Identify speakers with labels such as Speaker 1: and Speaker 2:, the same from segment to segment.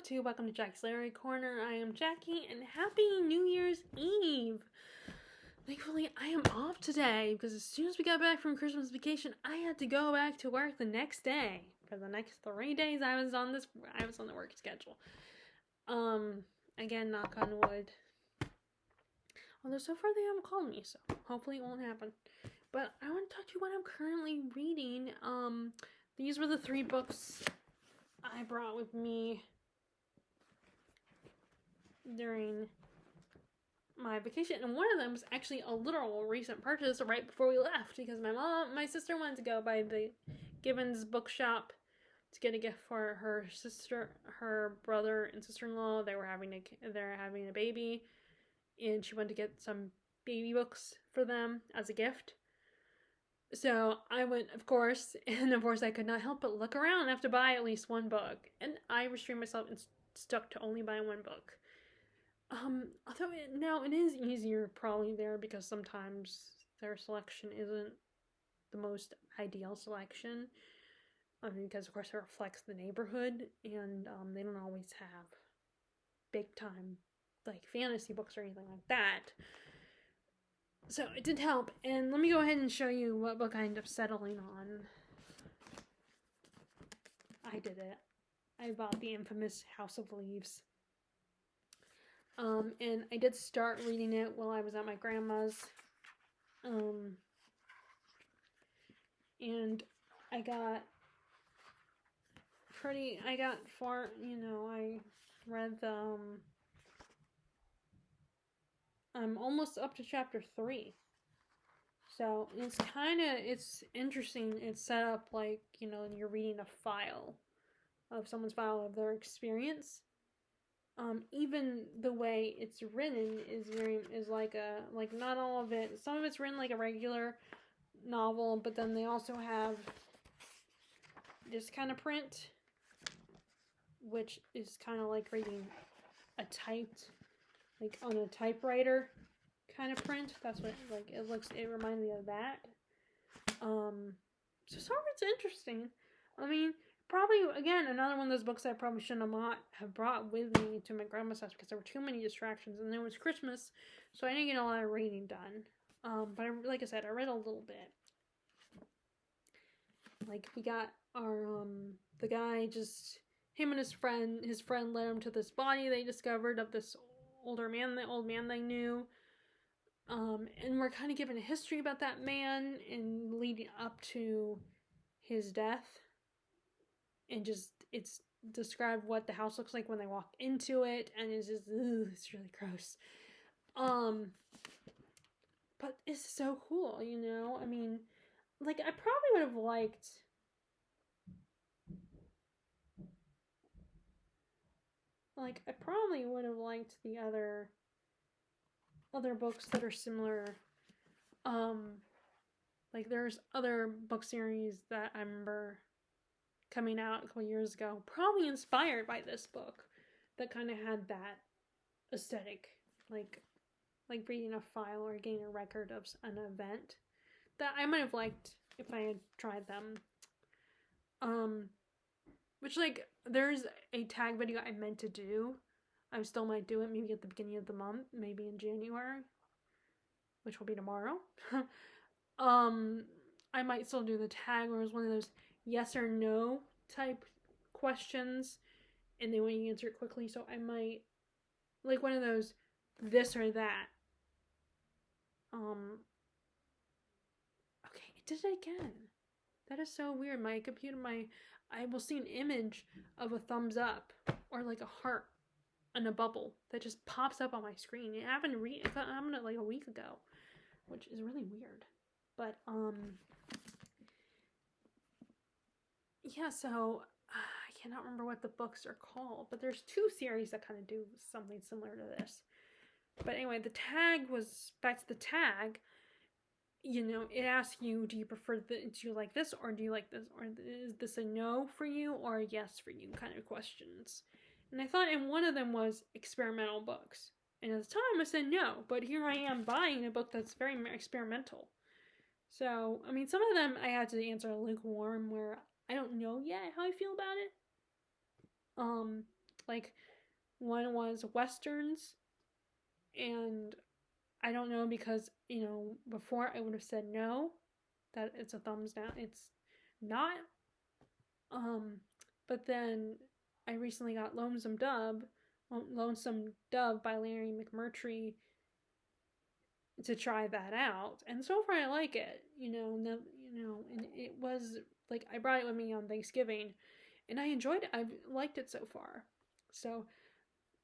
Speaker 1: to Welcome to Jack's Literary Corner. I am Jackie, and Happy New Year's Eve! Thankfully, I am off today, because as soon as we got back from Christmas vacation, I had to go back to work the next day. For the next 3 days, I was on the work schedule. Again, knock on wood. Although so far they haven't called me, so hopefully it won't happen. But I want to talk to you about what I'm currently reading. These were the 3 books I brought with me during my vacation, and one of them was actually a literal recent purchase right before we left, because my sister wanted to go by the Gibbons bookshop to get a gift for her brother and sister-in-law. They're having a baby, and she wanted to get some baby books for them as a gift. So I went, of course, and of course I could not help but look around and have to buy at least one book. And I restrained myself and stuck to only buying one book. Although it is easier probably there, because sometimes their selection isn't the most ideal selection. Because of course it reflects the neighborhood, and they don't always have big time like fantasy books or anything like that. So it did help, and let me go ahead and show you what book I ended up settling on. I did it. I bought the infamous House of Leaves. And I did start reading it while I was at my grandma's. And I got far, I read I'm almost up to chapter 3. So it's interesting. It's set up like, you're reading a file of someone's file of their experience. Even the way it's written is like not all of it. Some of it's written like a regular novel, but then they also have this kind of print, which is kind of like reading a typed, like on a typewriter kind of print. That's what it reminds me of that. So far it's interesting. I mean, probably, again, another one of those books I probably shouldn't have brought with me to my grandma's house, because there were too many distractions, and it was Christmas, so I didn't get a lot of reading done. But like I said, I read a little bit. Like, we got the guy him and his friend led him to this body they discovered of this old man they knew. And we're kind of given a history about that man and leading up to his death. And it's described what the house looks like when they walk into it, and it's just, it's really gross. But it's so cool, I mean, like, I probably would have liked the other books that are similar. Like, there's other book series that I remember coming out a couple years ago, probably inspired by this book, that kind of had that aesthetic, like reading a file or getting a record of an event that I might have liked if I had tried them. Which, like, there's a tag video I meant to do. I still might do it, maybe at the beginning of the month, maybe in January, which will be tomorrow. I might still do the tag where it was one of those yes or no type questions, and they want you to answer it quickly. So I might, like, one of those this or that. Okay, it did it again. That is so weird. My computer, I will see an image of a thumbs up or like a heart and a bubble that just pops up on my screen. It happened like a week ago, which is really weird. But yeah, so I cannot remember what the books are called, but there's 2 series that kind of do something similar to this. But anyway, back to the tag, it asks you, do you like this, or do you like this, or is this a no for you or a yes for you kind of questions. And I thought in one of them was experimental books, and at the time I said no, but here I am buying a book that's very experimental. So, I mean, some of them I had to answer lukewarm, where I don't know yet how I feel about it. Like, one was Westerns, and I don't know because, before I would have said no, that it's a thumbs down. It's not. But then I recently got Lonesome Dove by Larry McMurtry to try that out, and so far I like it. And it was like I brought it with me on Thanksgiving, and I enjoyed it. I've liked it so far. So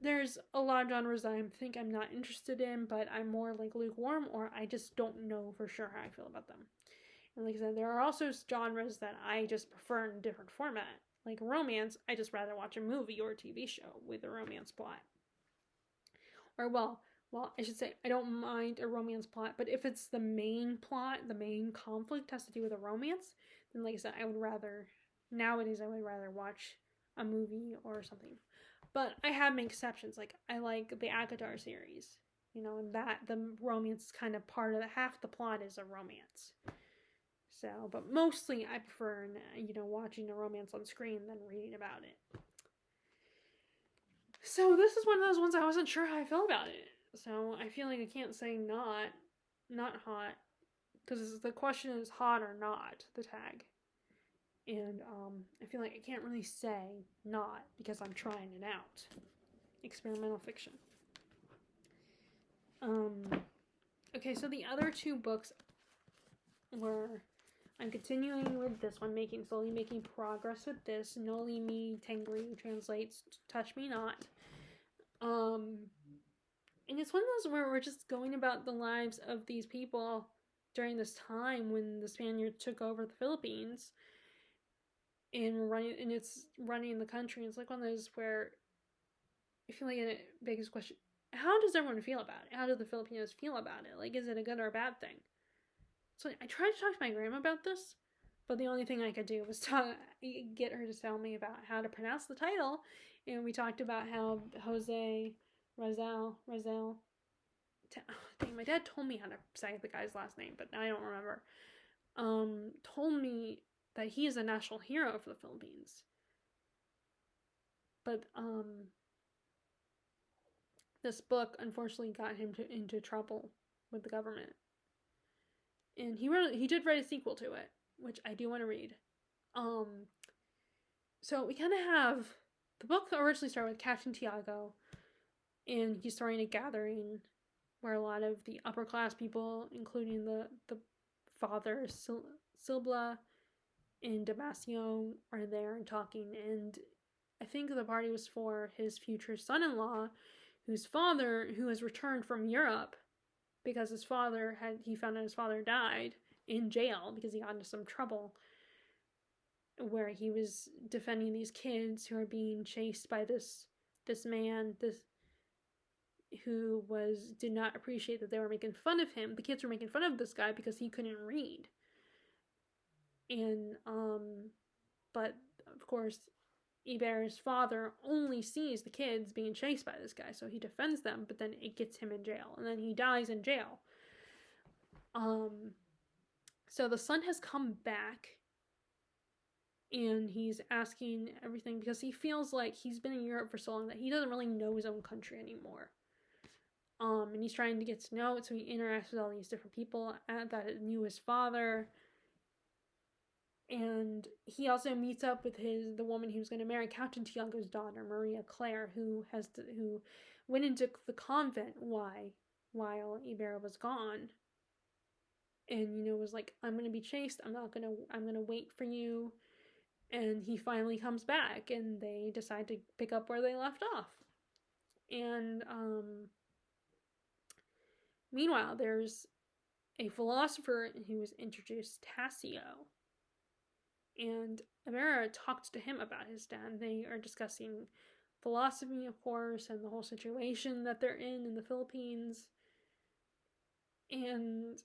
Speaker 1: there's a lot of genres that I think I'm not interested in, but I'm more like lukewarm, or I just don't know for sure how I feel about them. And like I said, there are also genres that I just prefer in a different format. Like romance, I just rather watch a movie or a TV show with a romance plot. Or well, I should say I don't mind a romance plot, but if it's the main plot, the main conflict has to do with a romance, then like I said, nowadays I would rather watch a movie or something. But I have made exceptions. Like I like the Agadar series, and that the romance is kind of part of half the plot is a romance. So, but mostly I prefer, watching a romance on screen than reading about it. So this is one of those ones I wasn't sure how I feel about it. So I feel like I can't say not hot, because the question is hot or not, the tag. And I feel like I can't really say not because I'm trying it out. Experimental fiction. Okay, so the other two books were, I'm continuing with this one, slowly making progress with this. Noli Me Tangri translates Touch Me Not. And it's one of those where we're just going about the lives of these people during this time when the Spaniards took over the Philippines and it's running the country. It's like one of those where I feel like it begs the question, how does everyone feel about it? How do the Filipinos feel about it? Like, is it a good or a bad thing? So I tried to talk to my grandma about this, but the only thing I could do was get her to tell me about how to pronounce the title. And we talked about how Jose Rizal, dang, my dad told me how to say the guy's last name, but I don't remember. Told me that he is a national hero for the Philippines. But this book unfortunately got him into trouble with the government. And he did write a sequel to it, which I do want to read. So we kind of have, the book originally started with Captain Tiago, and he's throwing a gathering where a lot of the upper class people, including the father Silbla and Damasio, are there and talking. And I think the party was for his future son-in-law, who has returned from Europe because he found out his father died in jail because he got into some trouble where he was defending these kids who are being chased by this man, who did not appreciate that they were making fun of him. The kids were making fun of this guy because he couldn't read. And but of course Iber's father only sees the kids being chased by this guy, so he defends them, but then it gets him in jail, and then he dies in jail. So the son has come back, and he's asking everything because he feels like he's been in Europe for so long that he doesn't really know his own country anymore. And he's trying to get to know it, so he interacts with all these different people that knew his father. And he also meets up with the woman he was going to marry, Captain Tiago's daughter, Maria Claire, who went into the convent while Ibarra was gone. And, was like, I'm going to be chased. I'm going to wait for you. And he finally comes back, and they decide to pick up where they left off. And, meanwhile, there's a philosopher who was introduced, Tassio. And Amara talked to him about his dad. They are discussing philosophy, of course, and the whole situation that they're in the Philippines. And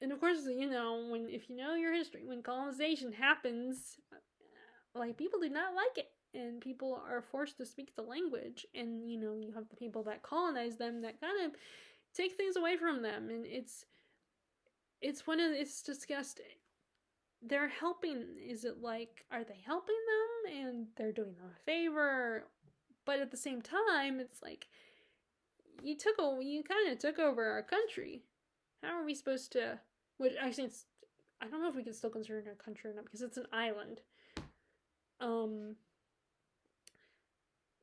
Speaker 1: of course, if you know your history, when colonization happens, like, people do not like it. And people are forced to speak the language. And, you have the people that colonize them that kind of take things away from them. And it's disgusting. They're helping, are they helping them and they're doing them a favor? But at the same time, it's like, you kind of took over our country. How are we supposed to? Which actually, I don't know if we can still consider it a country or not because it's an island.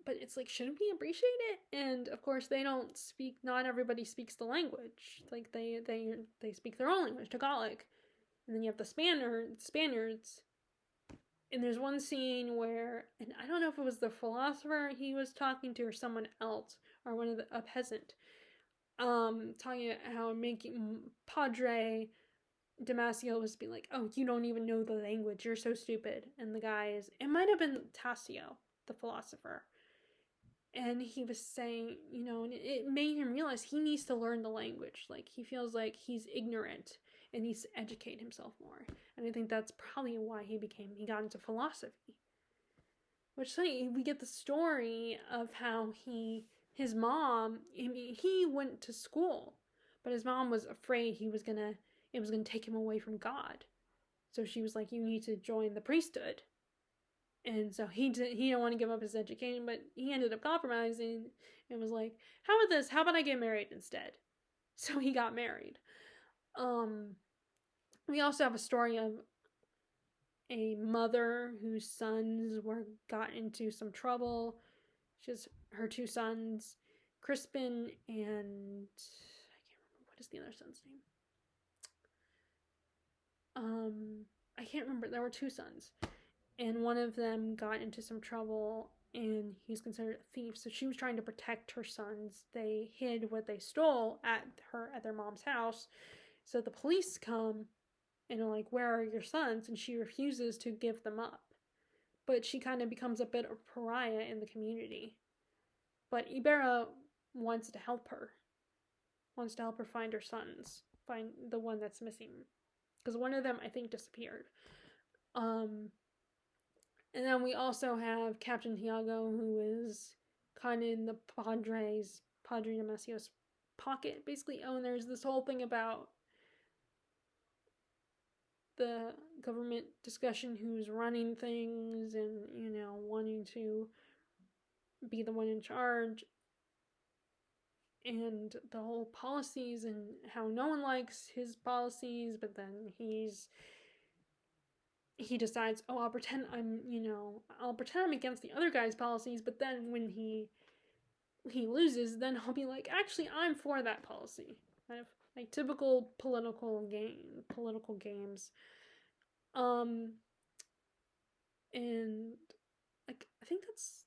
Speaker 1: But it's like, shouldn't we appreciate it? And of course, they don't speak. Not everybody speaks the language. Like they speak their own language, Tagalog. And then you have the Spaniards. And there's one scene where, and I don't know if it was the philosopher he was talking to or someone else, or a peasant, talking about how making Padre Damasio was being like, oh, you don't even know the language, you're so stupid. And the guy it might have been Tassio, the philosopher. And he was saying, and it made him realize he needs to learn the language. Like, he feels like he's ignorant and needs to educate himself more. And I think that's probably why he got into philosophy. Which, we get the story of how his mom, he went to school, but his mom was afraid it was gonna take him away from God. So she was like, you need to join the priesthood. And so he didn't want to give up his education, but he ended up compromising and was like, how about this? How about I get married instead? So he got married. We also have a story of a mother whose sons got into some trouble. She's her two sons, Crispin and I can't remember, what is the other son's name? I can't remember. There were two sons. And one of them got into some trouble, and he's considered a thief. So she was trying to protect her sons. They hid what they stole at their mom's house. So the police come and are like, where are your sons? And she refuses to give them up. But she kind of becomes a bit of a pariah in the community. But Ibarra wants to help her find her sons, find the one that's missing. Because one of them, I think, disappeared. And then we also have Captain Tiago, who is kind of in the Padre Damasio's pocket, basically. Oh, and there's this whole thing about the government discussion, who's running things and, wanting to be the one in charge. And the whole policies and how no one likes his policies, but then he decides, oh, I'll pretend I'm against the other guy's policies, but then when he loses, then I'll be like, actually, I'm for that policy. Kind of like typical political games. And like, I think that's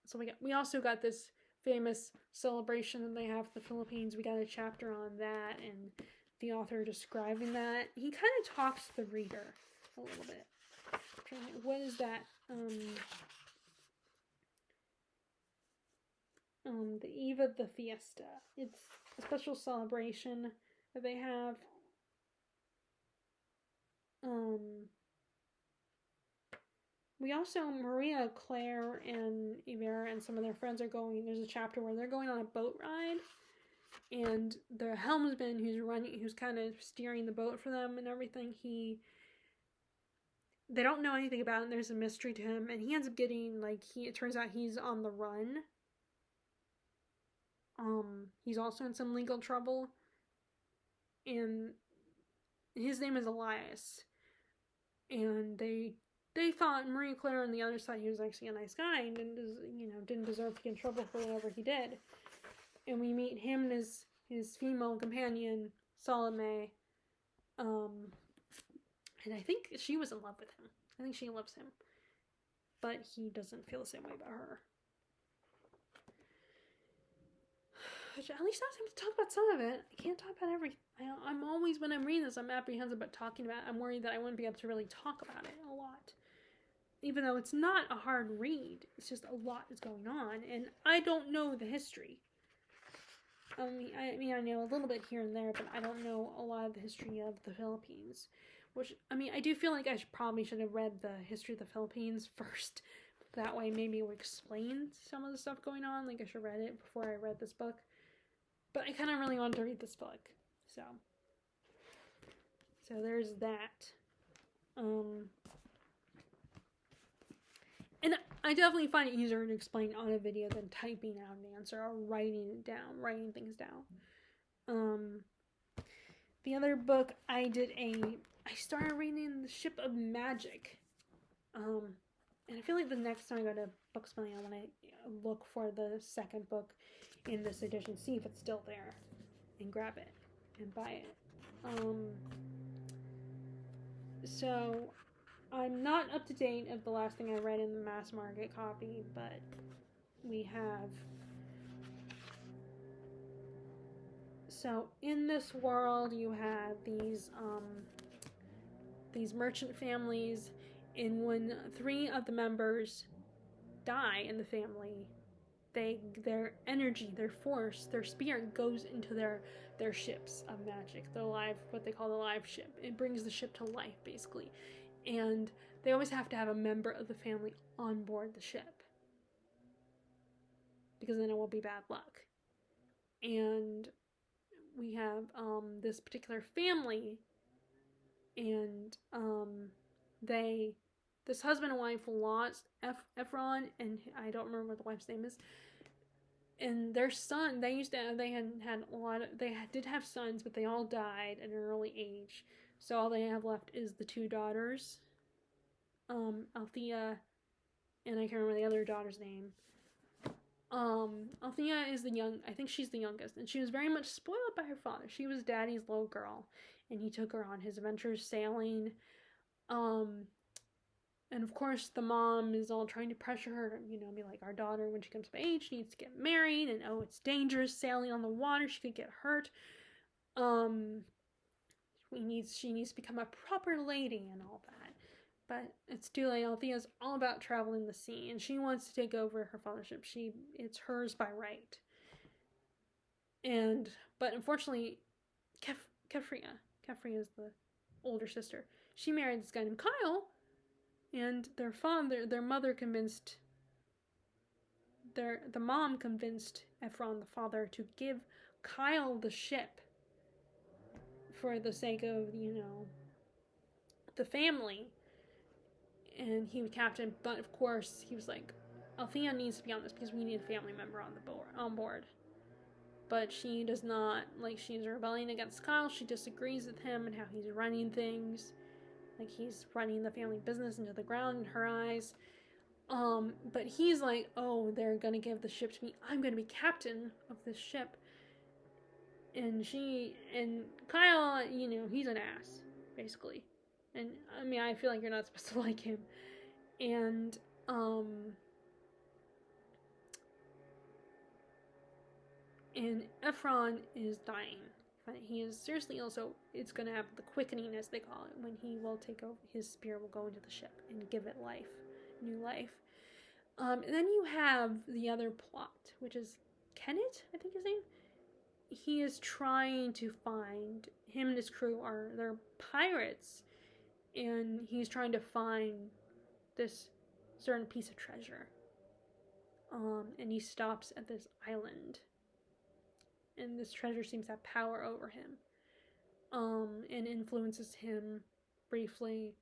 Speaker 1: so we also got this famous celebration that they have in the Philippines. We got a chapter on that, and the author describing that. He kind of talks to the reader a little bit. What is that? The Eve of the Fiesta. It's a special celebration that they have. We also, Maria, Claire, and Ivera and some of their friends are going, there's a chapter where they're going on a boat ride, and the helmsman who's kind of steering the boat for them and everything, they don't know anything about it, and there's a mystery to him, and he ends up getting, it turns out he's on the run. He's also in some legal trouble, and his name is Elias, and they thought Maria Claire on the other side he was actually a nice guy and didn't deserve to get in trouble for whatever he did. And we meet him and his female companion, Salome. And I think she was in love with him. I think she loves him. But he doesn't feel the same way about her. Which, at least I was able to talk about some of it. I can't talk about everything. I'm always, when I'm reading this, I'm apprehensive about talking about it. I'm worried that I wouldn't be able to really talk about it a lot. Even though it's not a hard read, it's just a lot is going on, and I don't know the history. I mean, I know a little bit here and there, but I don't know a lot of the history of the Philippines. Which, I do feel like I probably should have read the history of the Philippines first. That way, maybe it would explain some of the stuff going on. Like, I should have read it before I read this book. But I kind of really wanted to read this book, so there's that. And I definitely find it easier to explain on a video than typing out an answer or writing things down. The other book I started reading The Ship of Magic. And I feel like the next time I go to Booksmelting, I want to look for the second book in this edition, see if it's still there, and grab it and buy it. So I'm not up to date of the last thing I read in the mass market copy, but we have. So in this world, you have these merchant families, and when 3 of the members die in the family, their energy, their force, their spirit goes into their ships of magic, what they call the live ship. It brings the ship to life, basically, and they always have to have a member of the family on board the ship, because then it will be bad luck. And we have this particular family, and this husband and wife lost Ephron, and I don't remember what the wife's name is, and their son. They did have sons, but they all died at an early age. So all they have left is the 2 daughters, Althea, and I can't remember the other daughter's name. Althea is I think she's the youngest, and she was very much spoiled by her father. She was Daddy's little girl, and he took her on his adventures sailing. And of course, the mom is all trying to pressure her to, be like, our daughter, when she comes of age, needs to get married, and it's dangerous sailing on the water. She could get hurt. She needs to become a proper lady and all that. But it's too late. Althea's all about traveling the sea, and she wants to take over her father's ship. It's hers by right. But unfortunately, Kefria is the older sister. She married this guy named Kyle. And the mom convinced Ephron, the father, to give Kyle the ship for the sake of, the family. And he would captain, but of course he was like, Althea needs to be on this because we need a family member on board. But she does not, she's rebelling against Kyle. She disagrees with him and how he's running things. He's running the family business into the ground in her eyes. But he's like, oh, they're going to give the ship to me. I'm going to be captain of this ship. And Kyle, he's an ass, basically. And, I feel like you're not supposed to like him. And, Ephron is dying. He is seriously ill, so it's going to have the quickening, as they call it, when he will take over. His spirit will go into the ship and give it new life. And then you have the other plot, which is Kenneth, I think his name. He is trying to find, him and his crew they're pirates, and he's trying to find this certain piece of treasure. And he stops at this island. And this treasure seems to have power over him, and influences him briefly.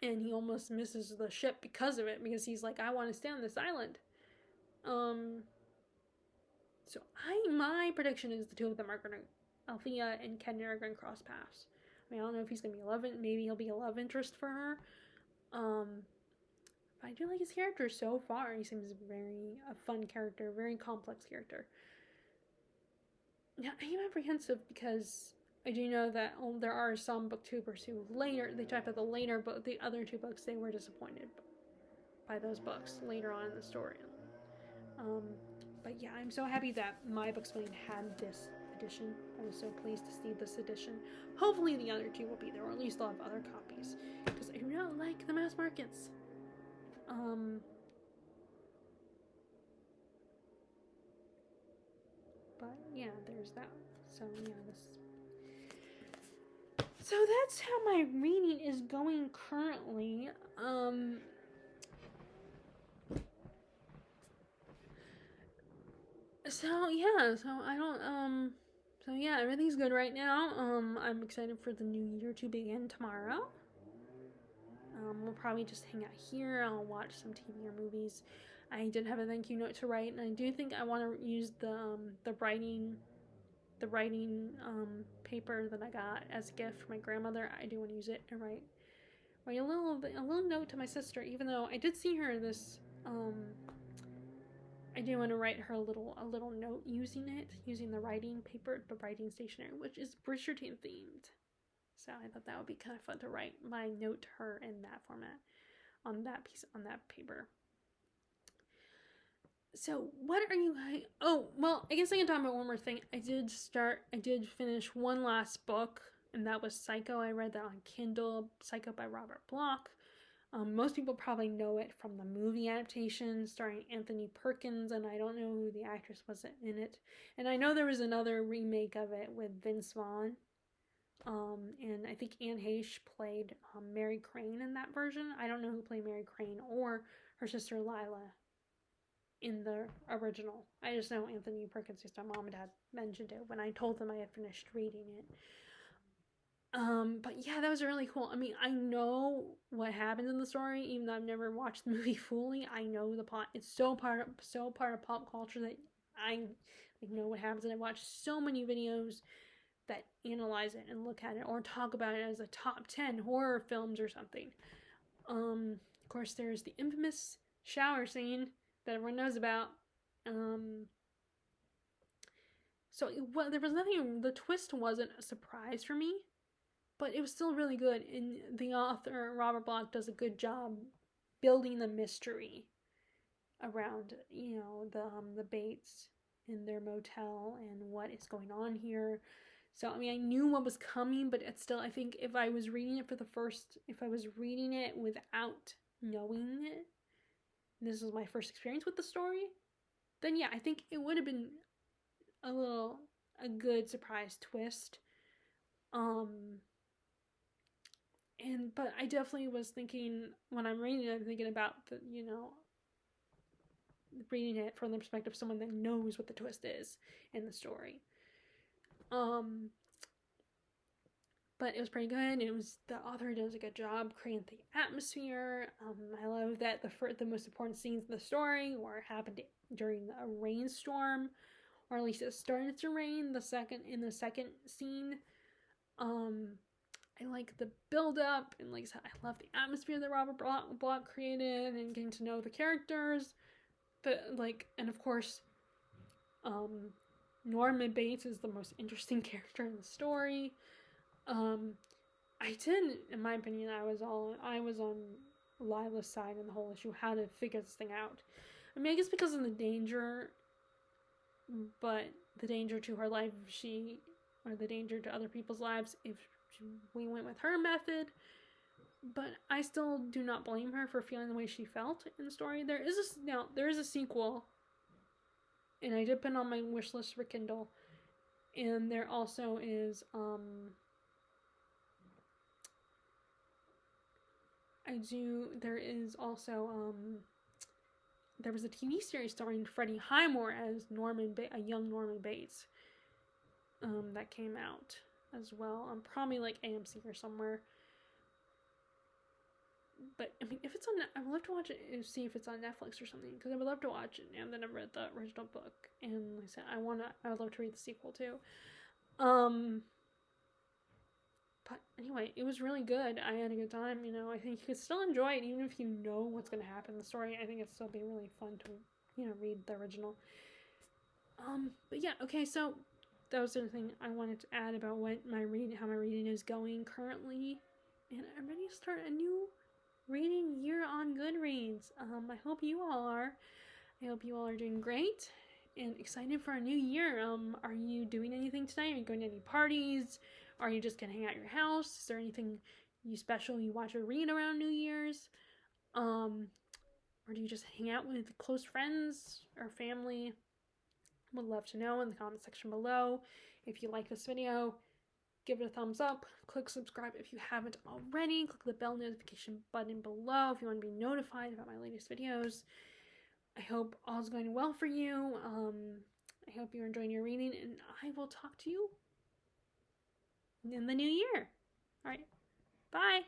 Speaker 1: And he almost misses the ship because of it, because he's like, I want to stay on this island. So my prediction is the 2 of them are gonna, Althea and Ken, are gonna cross paths. I don't know if he's gonna be maybe he'll be a love interest for her. I do like his character so far. He seems a fun character, very complex character. Now, I am apprehensive because I do know that there are some booktubers who they type out the other 2 books, they were disappointed by those books later on in the story. But yeah, I'm so happy that my Booksmelting had this edition. I was so pleased to see this edition. Hopefully the other 2 will be there, or at least they'll have other copies, because I really like the mass markets. But yeah, there's that. So yeah, so that's how my reading is going currently. So yeah, everything's good right now. I'm excited for the new year to begin tomorrow. We'll probably just hang out here. I'll watch some TV or movies. I did have a thank you note to write, and I do think I want to use the writing paper that I got as a gift from my grandmother. I do want to use it and write a little note to my sister. Even though I did see her this, I do want to write her a little note using the writing paper, the writing stationery, which is Bridgerton themed. So I thought that would be kind of fun to write my note to her in that format, on that paper. So what are you? Oh, well, I guess I can talk about one more thing. I did finish one last book, and that was Psycho. I read that on Kindle, Psycho by Robert Bloch. Most people probably know it from the movie adaptation starring Anthony Perkins, and I don't know who the actress was in it. And I know there was another remake of it with Vince Vaughn. And I think Anne Heche played Mary Crane in that version. I don't know who played Mary Crane or her sister Lila in the original. I just know Anthony Perkins because my mom and dad mentioned it when I told them I had finished reading it. But yeah, that was really cool. I mean, I know what happens in the story, even though I've never watched the movie fully. I know the plot. It's so part of pop culture that I know what happens, and I watched so many videos that analyze it and look at it or talk about it as a top 10 horror films or something. Of course, there's the infamous shower scene that everyone knows about. So there was nothing. The twist wasn't a surprise for me, but it was still really good. And the author Robert Bloch does a good job building the mystery around the Bates in their motel and what is going on here. So I mean, I knew what was coming, but it's still, I think if I was reading it without knowing it, this was my first experience with the story, then yeah, I think it would have been a good surprise twist. But I definitely was thinking, when I'm reading it, I'm thinking about reading it from the perspective of someone that knows what the twist is in the story. But it was pretty good. The author does a good job creating the atmosphere. I love that the most important scenes in the story happened during a rainstorm, or at least it started to rain. In the second scene, I like the build up, and like I love the atmosphere that Robert Bloch created, and getting to know the characters. And of course, Norman Bates is the most interesting character in the story. In my opinion, I was on Lila's side in the whole issue, how to figure this thing out. I mean, I guess because of the danger, but the danger to her life, or the danger to other people's lives if we went with her method. But I still do not blame her for feeling the way she felt in the story. There is a sequel, and I did put it on my wish list for Kindle. And there also is there was a TV series starring Freddie Highmore as a young Norman Bates that came out as well. Probably like AMC or somewhere. But I mean, if it's on, I would love to watch it and see if it's on Netflix or something, because I would love to watch it. And then I've read the original book, and like I said, I would love to read the sequel too. But anyway, it was really good. I had a good time. I think you could still enjoy it even if you know what's going to happen in the story. I think it'd still be really fun to read the original. But yeah, okay. So that was the thing I wanted to add about how my reading is going currently, and I'm ready to start a new reading year on Goodreads. I hope you all are. I hope you all are doing great and excited for a new year. Are you doing anything tonight? Are you going to any parties? Are you just gonna hang out at your house? Is there anything special you watch or read around New Year's? Or do you just hang out with close friends or family? Would love to know in the comment section below. If you like this video, give it a thumbs up. Click subscribe if you haven't already. Click the bell notification button below if you want to be notified about my latest videos. I hope all's going well for you. I hope you're enjoying your reading, and I will talk to you in the new year. All right. Bye.